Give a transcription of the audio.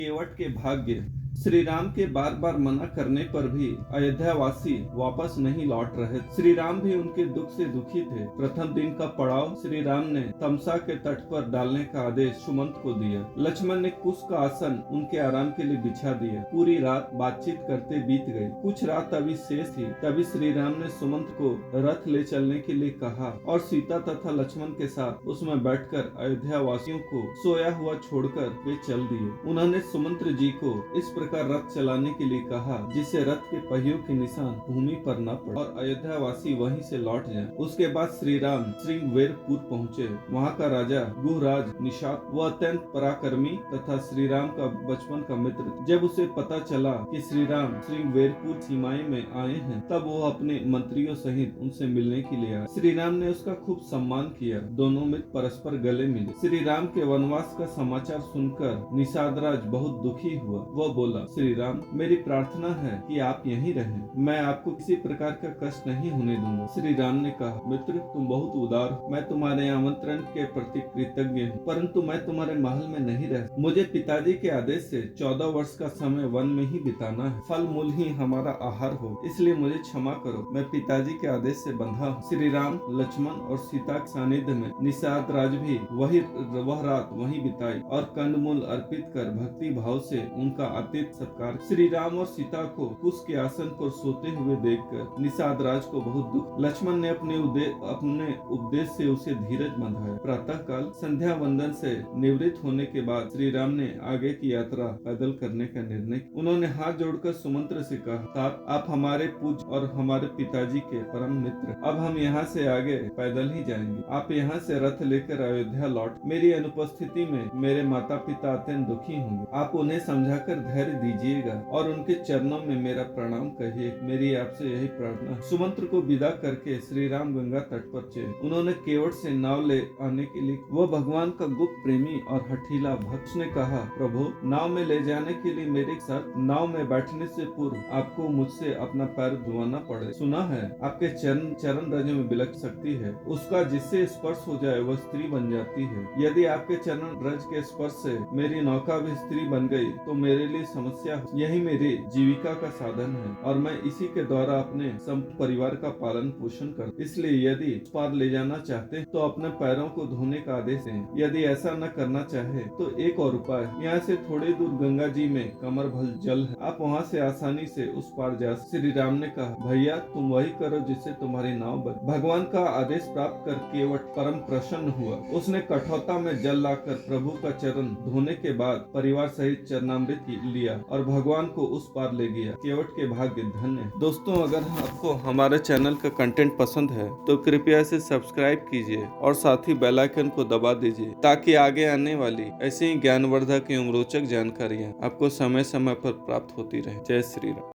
केवट के भाग्य। श्री राम के बार बार मना करने पर भी अयोध्यावासी वापस नहीं लौट रहे। श्री राम भी उनके दुख से दुखी थे। प्रथम दिन का पड़ाव श्री राम ने तमसा के तट पर डालने का आदेश सुमंत को दिया। लक्ष्मण ने कुश का आसन उनके आराम के लिए बिछा दिया। पूरी रात बातचीत करते बीत गई। कुछ रात अभी शेष थी, तभी श्री राम ने सुमंत को रथ ले चलने के लिए कहा और सीता तथा लक्ष्मण के साथ उसमें बैठकर अयोध्या वासियों को सोया हुआ छोड़कर वे चल दिए। उन्होंने सुमंत्र जी को इस प्रकार रथ चलाने के लिए कहा जिससे रथ के पहियों के निशान भूमि पर न पड़े और अयोध्या वासी वहीं से लौट जाएं। उसके बाद श्री राम श्रृंगवेरपुर पहुँचे। वहाँ का राजा गुहराज निषाद वह अत्यंत पराक्रमी तथा श्री राम का बचपन का मित्र। जब उसे पता चला कि श्री राम श्रृंगवेरपुर सीमाएं में आए हैं, तब वो अपने मंत्रियों सहित उनसे मिलने के लिए आया। श्री राम ने उसका खूब सम्मान किया। दोनों मित्र परस्पर गले मिले। श्री राम के वनवास का समाचार सुनकर निषाद राज बहुत दुखी हुआ। वह बोला, श्री राम, मेरी प्रार्थना है कि आप यहीं रहें। मैं आपको किसी प्रकार का कष्ट नहीं होने दूंगा। श्री राम ने कहा, मित्र, तुम बहुत उदार हो। मैं तुम्हारे आमंत्रण के प्रति कृतज्ञ हूँ, परंतु मैं तुम्हारे महल में नहीं रह। मुझे पिताजी के आदेश से 14 वर्ष का समय वन में ही बिताना है। फल मूल ही हमारा आहार हो, इसलिए मुझे क्षमा करो। मैं पिताजी के आदेश से बंधा हूँ। श्री राम, लक्ष्मण और सीता के सानिध्य में निषाद राज भी वह रात वहीं बिताई और कंदमूल अर्पित कर भक्ति भाव से उनका अतीत सत्कार। श्री राम और सीता को कुश के आसन पर सोते हुए देखकर निषाद राज को बहुत दुख। लक्ष्मण ने अपने उपदेश से उसे धीरज बंधाया। प्रातः काल संध्या वंदन से निवृत्त होने के बाद श्री राम ने आगे की यात्रा पैदल करने का निर्णय किया। उन्होंने हाथ जोड़कर सुमंत्र से कहा, तात, आप हमारे पूज्य और हमारे पिताजी के परम मित्र। अब हम यहाँ से आगे पैदल ही जाएंगे। आप यहाँ से रथ लेकर अयोध्या लौट। मेरी अनुपस्थिति में मेरे माता पिता अत्यंत दुखी होंगे। आप उन्हें समझाकर धैर्य दीजिएगा और उनके चरणों में मेरा प्रणाम कहिए। मेरी आपसे यही प्रार्थना। सुमंत्र को विदा करके श्री राम गंगा तट पर चले। उन्होंने केवट से नाव ले आने के लिए वह भगवान का गुप्त प्रेमी और हठीला भक्त ने कहा, प्रभु, नाव में ले जाने के लिए मेरे साथ नाव में बैठने से पूर्व आपको मुझसे अपना पैर धुआना पड़े। सुना है आपके चरण रज में बिलक सकती है। उसका जिससे स्पर्श हो जाए वह स्त्री बन जाती है। यदि आपके चरण रज के स्पर्श से मेरी नौका भी स्त्री बन गई तो मेरे लिए समस्या। यही मेरी जीविका का साधन है और मैं इसी के द्वारा अपने परिवार का पालन पोषण कर। इसलिए यदि उस पार ले जाना चाहते हैं तो अपने पैरों को धोने का आदेश दें। यदि ऐसा न करना चाहे तो एक और उपाय, यहाँ से थोड़ी दूर गंगा जी में कमर भर जल है। आप वहाँ से आसानी से उस पार जा। श्री राम ने कहा, भैया, तुम वही करो जिससे तुम्हारी नाव बने। भगवान का आदेश प्राप्त कर केवट परम प्रसन्न हुआ। उसने कठौता में जल लाकर प्रभु का चरण धोने के बाद परिवार सहित चरणामृत लिया और भगवान को उस पार ले गया। केवट के भाग्य धन्य। दोस्तों, अगर आपको हमारे चैनल का कंटेंट पसंद है तो कृपया इसे सब्सक्राइब कीजिए और साथ ही बेल आइकन को दबा दीजिए ताकि आगे आने वाली ऐसी ही ज्ञानवर्धक एवं रोचक जानकारियाँ आपको समय समय पर प्राप्त होती रहे। जय श्री राम।